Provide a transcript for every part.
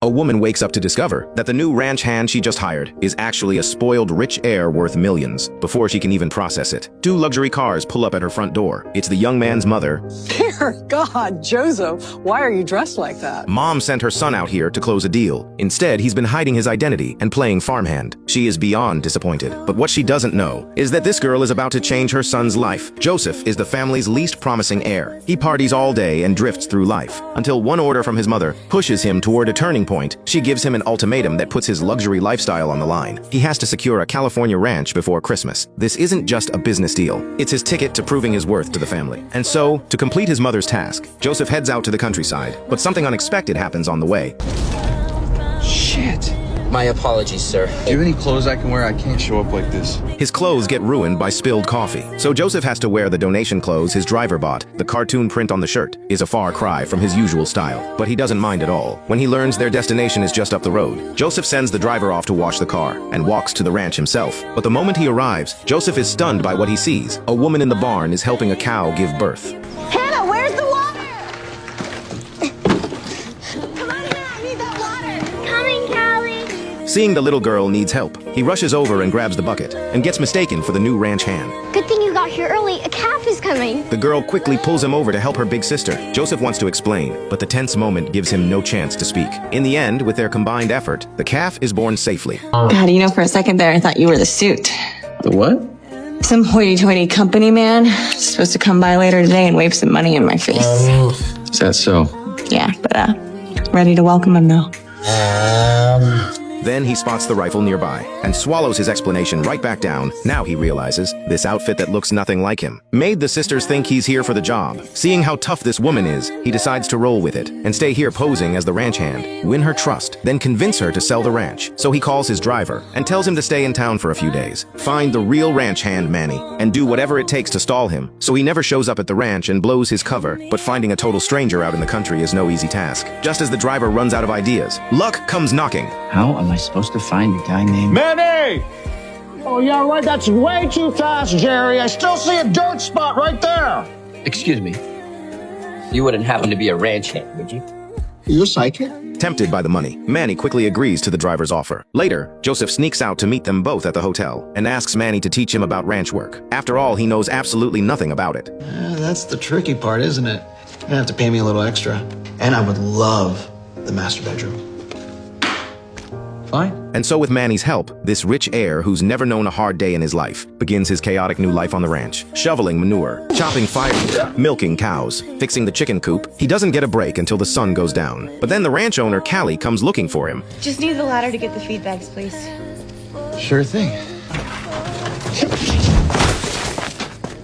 a woman wakes up to discover that the new ranch hand she just hired is actually a spoiled rich heir worth millions. Before she can even process it, 2 luxury cars pull up at her front door. It's the young man's mother. Dear God, Joseph, why are you dressed like that? Mom sent her son out here to close a deal. Instead, he's been hiding his identity and playing farmhand. She is beyond disappointed. But what she doesn't know is that this girl is about to change her son's life. Joseph is the family's least promising heir. He parties all day and drifts through life until one order from his mother pushes him toward a turning point. She gives him an ultimatum that puts his luxury lifestyle on the line. He has to secure a California ranch before Christmas. This isn't just a business deal. It's his ticket to proving his worth to the family. And so, to complete his mother's task, Joseph heads out to the countryside, but something unexpected happens on the way. Shit. My apologies, sir. Do you have any clothes I can wear? I can't show up like this. His clothes get ruined by spilled coffee, so Joseph has to wear the donation clothes his driver bought. The cartoon print on the shirt is a far cry from his usual style, but he doesn't mind at all. When he learns their destination is just up the road, Joseph sends the driver off to wash the car and walks to the ranch himself. But the moment he arrives, Joseph is stunned by what he sees. A woman in the barn is helping a cow give birth. Hannah, where's the water? Come on here, I need that water. Coming, Callie. Seeing the little girl needs help, he rushes over and grabs the bucket and gets mistaken for the new ranch hand. Good thing you got here early. A calf is coming. The girl quickly pulls him over to help her big sister. Joseph wants to explain, but the tense moment gives him no chance to speak. In the end, with their combined effort, the calf is born safely. How do you know for a second there I thought you were the suit? The what? Some hoity-toity company man supposed to come by later today and wave some money in my face. Is that so? Yeah, but ready to welcome him though. Then he spots the rifle nearby and swallows his explanation right back down. Now he realizes this outfit that looks nothing like him made the sisters think he's here for the job. Seeing how tough this woman is, he decides to roll with it and stay here posing as the ranch hand, win her trust, then convince her to sell the ranch. So he calls his driver and tells him to stay in town for a few days, find the real ranch hand Manny, and do whatever it takes to stall him. So he never shows up at the ranch and blows his cover, but finding a total stranger out in the country is no easy task. Just as the driver runs out of ideas, luck comes knocking. How am I supposed to find a guy named Manny! Oh, yeah, right. That's way too fast, Jerry. I still see a dirt spot right there. Excuse me. You wouldn't happen to be a ranch hand, would you? You're psychic? Tempted by the money, Manny quickly agrees to the driver's offer. Later, Joseph sneaks out to meet them both at the hotel and asks Manny to teach him about ranch work. After all, he knows absolutely nothing about it. That's the tricky part, isn't it? You're gonna have to pay me a little extra. And I would love the master bedroom. Fine. And so with Manny's help, this rich heir who's never known a hard day in his life begins his chaotic new life on the ranch, shoveling manure, chopping firewood, milking cows, fixing the chicken coop. He doesn't get a break until the sun goes down. But then the ranch owner, Callie, comes looking for him. Just need the ladder to get the feed bags, please. Sure thing.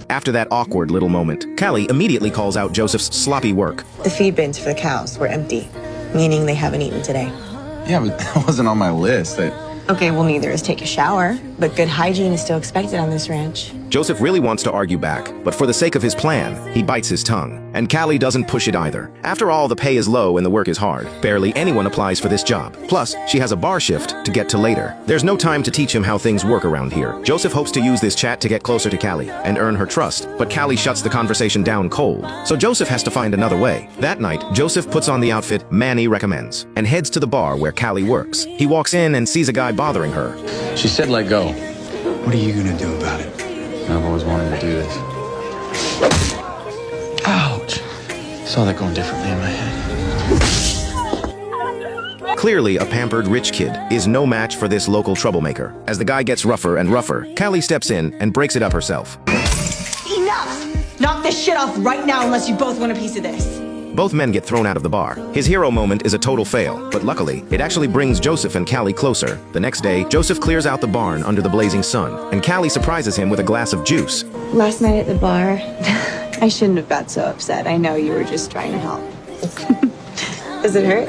After that awkward little moment, Callie immediately calls out Joseph's sloppy work. The feed bins for the cows were empty, meaning they haven't eaten today. Yeah, but that wasn't on my list. Okay, well, neither is take a shower, but good hygiene is still expected on this ranch. Joseph really wants to argue back, but for the sake of his plan, he bites his tongue. And Callie doesn't push it either. After all, the pay is low and the work is hard. Barely anyone applies for this job. Plus, she has a bar shift to get to later. There's no time to teach him how things work around here. Joseph hopes to use this chat to get closer to Callie and earn her trust, but Callie shuts the conversation down cold. So Joseph has to find another way. That night, Joseph puts on the outfit Manny recommends and heads to the bar where Callie works. He walks in and sees a guy bothering her. She said let go. What are you gonna do about it? I've always wanted to do this. Ouch. Saw that going differently in my head. Clearly, a pampered rich kid is no match for this local troublemaker. As the guy gets rougher and rougher, Callie steps in and breaks it up herself. Enough! Knock this shit off right now unless you both want a piece of this. Both men get thrown out of the bar. His hero moment is a total fail, but luckily, it actually brings Joseph and Callie closer. The next day, Joseph clears out the barn under the blazing sun, and Callie surprises him with a glass of juice. Last night at the bar, I shouldn't have got so upset. I know you were just trying to help. Does it hurt?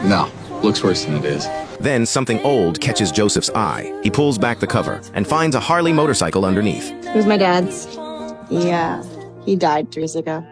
No. Looks worse than it is. Then something old catches Joseph's eye. He pulls back the cover and finds a Harley motorcycle underneath. It was my dad's. Yeah, he died 3 years ago.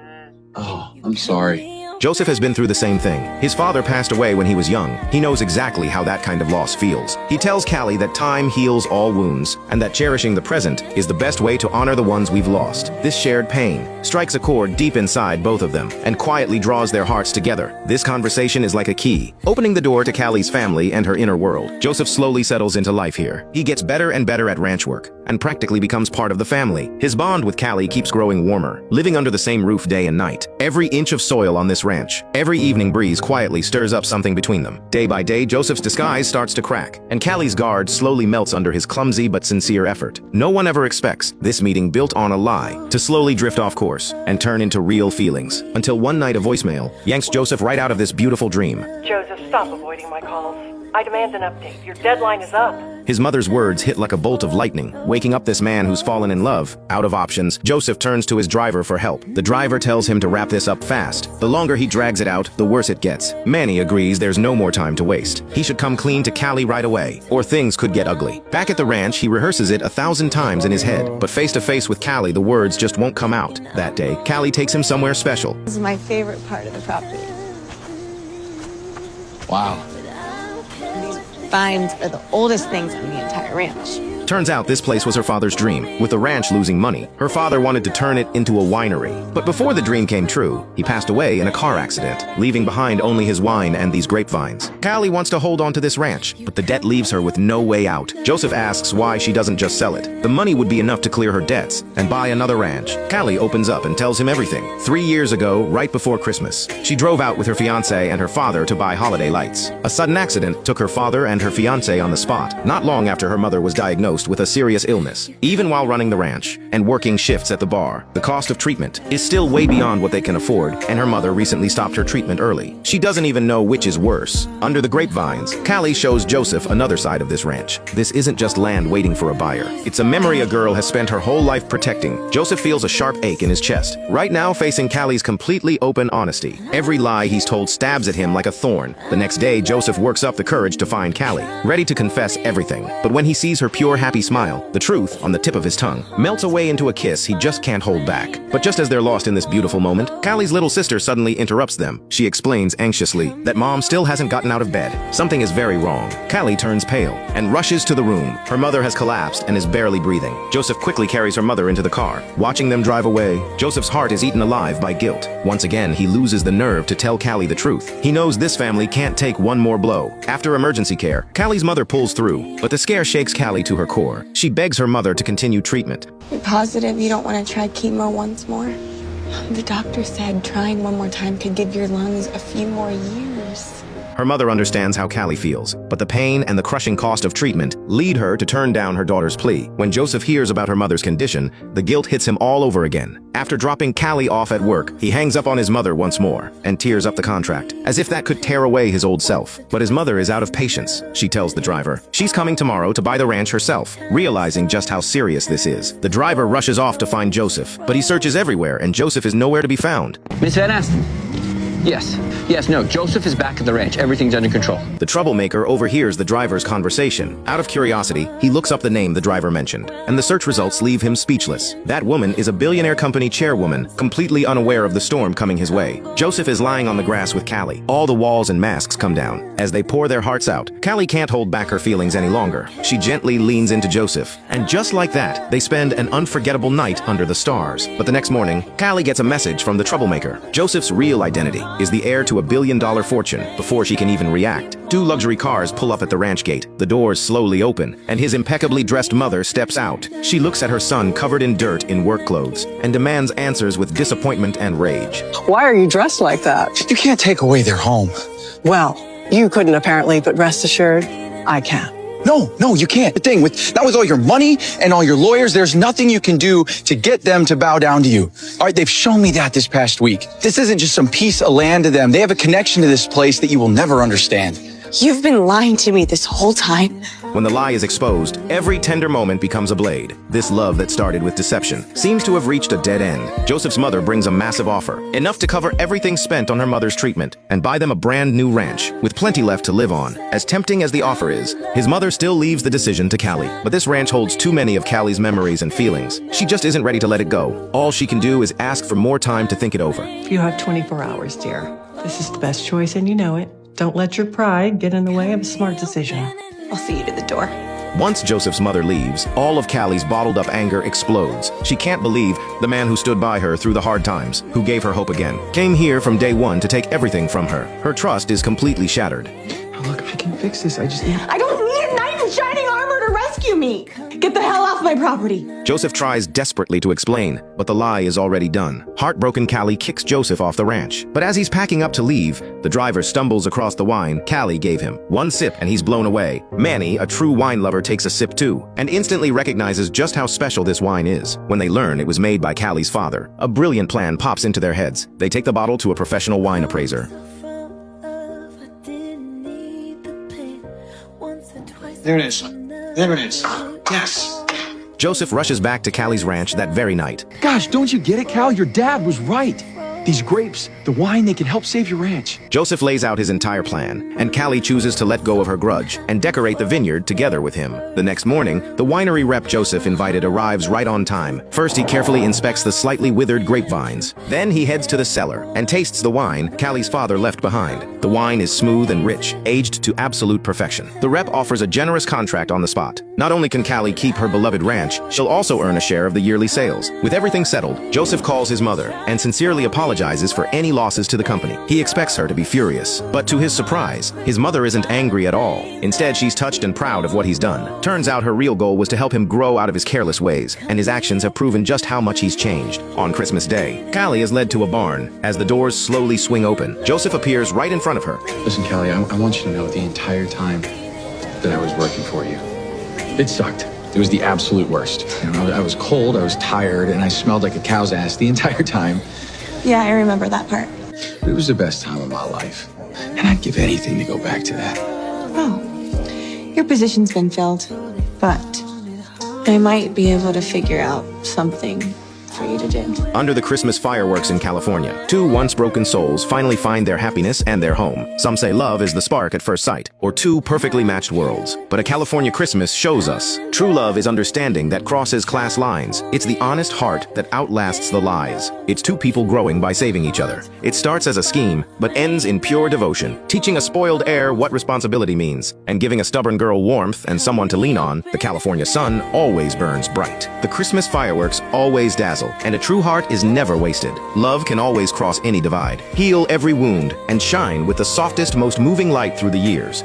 Oh, I'm sorry. Joseph has been through the same thing. His father passed away when he was young. He knows exactly how that kind of loss feels. He tells Callie that time heals all wounds, and that cherishing the present is the best way to honor the ones we've lost. This shared pain strikes a chord deep inside both of them, and quietly draws their hearts together. This conversation is like a key, opening the door to Callie's family and her inner world. Joseph slowly settles into life here. He gets better and better at ranch work, and practically becomes part of the family. His bond with Callie keeps growing warmer, living under the same roof day and night. Every inch of soil on this ranch, every evening breeze quietly stirs up something between them. Day by day, Joseph's disguise starts to crack, and Callie's guard slowly melts under his clumsy but sincere effort. No one ever expects this meeting built on a lie to slowly drift off course and turn into real feelings, until one night a voicemail yanks Joseph right out of this beautiful dream. Joseph, stop avoiding my calls. I demand an update. Your deadline is up. His mother's words hit like a bolt of lightning, waking up this man who's fallen in love. Out of options, Joseph turns to his driver for help. The driver tells him to wrap this up fast. The longer he drags it out, the worse it gets. Manny agrees there's no more time to waste. He should come clean to Callie right away, or things could get ugly. Back at the ranch, he rehearses it 1,000 times in his head, but face to face with Callie, the words just won't come out. That day, Callie takes him somewhere special. This is my favorite part of the property. Wow. These vines are the oldest things on the entire ranch. Turns out this place was her father's dream. With the ranch losing money, her father wanted to turn it into a winery. But before the dream came true, he passed away in a car accident, leaving behind only his wine and these grapevines. Callie wants to hold on to this ranch, but the debt leaves her with no way out. Joseph asks why she doesn't just sell it. The money would be enough to clear her debts and buy another ranch. Callie opens up and tells him everything. 3 years ago, right before Christmas, she drove out with her fiancé and her father to buy holiday lights. A sudden accident took her father and her fiancé on the spot, not long after her mother was diagnosed with a serious illness. Even while running the ranch and working shifts at the bar, the cost of treatment is still way beyond what they can afford, and her mother recently stopped her treatment early. She doesn't even know which is worse. Under the grapevines, Callie shows Joseph another side of this ranch. This isn't just land waiting for a buyer. It's a memory a girl has spent her whole life protecting. Joseph feels a sharp ache in his chest, right now facing Callie's completely open honesty. Every lie he's told stabs at him like a thorn. The next day, Joseph works up the courage to find Callie, ready to confess everything. But when he sees her pure, happy smile, the truth on the tip of his tongue melts away into a kiss he just can't hold back. But just as they're lost in this beautiful moment, Callie's little sister suddenly interrupts them. She explains anxiously that Mom still hasn't gotten out of bed. Something is very wrong. Callie turns pale and rushes to the room. Her mother has collapsed and is barely breathing. Joseph quickly carries her mother into the car. Watching them drive away, Joseph's heart is eaten alive by guilt. Once again, he loses the nerve to tell Callie the truth. He knows this family can't take one more blow. After emergency care, Callie's mother pulls through, but the scare shakes Callie to her core. She begs her mother to continue treatment. You're positive you don't want to try chemo once more? The doctor said trying one more time could give your lungs a few more years. Her mother understands how Callie feels, but the pain and the crushing cost of treatment lead her to turn down her daughter's plea. When Joseph hears about her mother's condition, the guilt hits him all over again. After dropping Callie off at work, he hangs up on his mother once more and tears up the contract, as if that could tear away his old self. But his mother is out of patience. She tells the driver she's coming tomorrow to buy the ranch herself. Realizing just how serious this is, the driver rushes off to find Joseph, but he searches everywhere and Joseph is nowhere to be found. Miss Van Asten. Yes, no, Joseph is back at the ranch. Everything's under control. The troublemaker overhears the driver's conversation. Out of curiosity, he looks up the name the driver mentioned, and the search results leave him speechless. That woman is a billionaire company chairwoman, completely unaware of the storm coming his way. Joseph is lying on the grass with Callie. All the walls and masks come down. As they pour their hearts out, Callie can't hold back her feelings any longer. She gently leans into Joseph, and just like that, they spend an unforgettable night under the stars. But the next morning, Callie gets a message from the troublemaker. Joseph's real identity is the heir to a billion-dollar fortune. Before she can even react, 2 luxury cars pull up at the ranch gate. The doors slowly open, and his impeccably dressed mother steps out. She looks at her son covered in dirt in work clothes and demands answers with disappointment and rage. Why are you dressed like that? You can't take away their home. Well, you couldn't apparently, but rest assured, I can. No, you can't. The thing not with all your money and all your lawyers, there's nothing you can do to get them to bow down to you. All right, they've shown me that this past week. This isn't just some piece of land to them. They have a connection to this place that you will never understand. You've been lying to me this whole time. When the lie is exposed, every tender moment becomes a blade. This love that started with deception seems to have reached a dead end. Joseph's mother brings a massive offer, enough to cover everything spent on her mother's treatment, and buy them a brand new ranch, with plenty left to live on. As tempting as the offer is, his mother still leaves the decision to Callie. But this ranch holds too many of Callie's memories and feelings. She just isn't ready to let it go. All she can do is ask for more time to think it over. You have 24 hours, dear. This is the best choice and you know it. Don't let your pride get in the way of a smart decision. I'll see you to the door. Once Joseph's mother leaves, all of Callie's bottled up anger explodes. She can't believe the man who stood by her through the hard times, who gave her hope again, came here from day one to take everything from her. Her trust is completely shattered. Look, I can fix this. I don't need a knight in shining armor to rescue me. Get the hell off my property. Joseph tries desperately to explain, but the lie is already done. Heartbroken Callie kicks Joseph off the ranch. But as he's packing up to leave, the driver stumbles across the wine Callie gave him. One sip and he's blown away. Manny, a true wine lover, takes a sip too, and instantly recognizes just how special this wine is. When they learn it was made by Callie's father, a brilliant plan pops into their heads. They take the bottle to a professional wine appraiser. There it is. There it is. Yes. Joseph rushes back to Callie's ranch that very night. Gosh, don't you get it, Cal? Your dad was right. These grapes, the wine, they can help save your ranch. Joseph lays out his entire plan, and Callie chooses to let go of her grudge and decorate the vineyard together with him. The next morning, the winery rep Joseph invited arrives right on time. First, he carefully inspects the slightly withered grapevines. Then he heads to the cellar and tastes the wine Callie's father left behind. The wine is smooth and rich, aged to absolute perfection. The rep offers a generous contract on the spot. Not only can Callie keep her beloved ranch, she'll also earn a share of the yearly sales. With everything settled, Joseph calls his mother and sincerely apologizes for any losses to the company. He expects her to be furious, but to his surprise, his mother isn't angry at all. Instead, she's touched and proud of what he's done. Turns out her real goal was to help him grow out of his careless ways, and his actions have proven just how much he's changed. On Christmas Day, Callie is led to a barn. As the doors slowly swing open, Joseph appears right in front of her. Listen, Callie, I want you to know the entire time that I was working for you, it sucked. It was the absolute worst. You know, I was cold, I was tired, and I smelled like a cow's ass the entire time. Yeah, I remember that part. But it was the best time of my life, and I'd give anything to go back to that. Oh, your position's been filled, but I might be able to figure out something for you to do. Under the Christmas fireworks in California, two once-broken souls finally find their happiness and their home. Some say love is the spark at first sight, or two perfectly matched worlds. But a California Christmas shows us true love is understanding that crosses class lines. It's the honest heart that outlasts the lies. It's two people growing by saving each other. It starts as a scheme, but ends in pure devotion, teaching a spoiled heir what responsibility means, and giving a stubborn girl warmth and someone to lean on. The California sun always burns bright. The Christmas fireworks always dazzle, and a true heart is never wasted. Love can always cross any divide, heal every wound, and shine with the softest, most moving light through the years.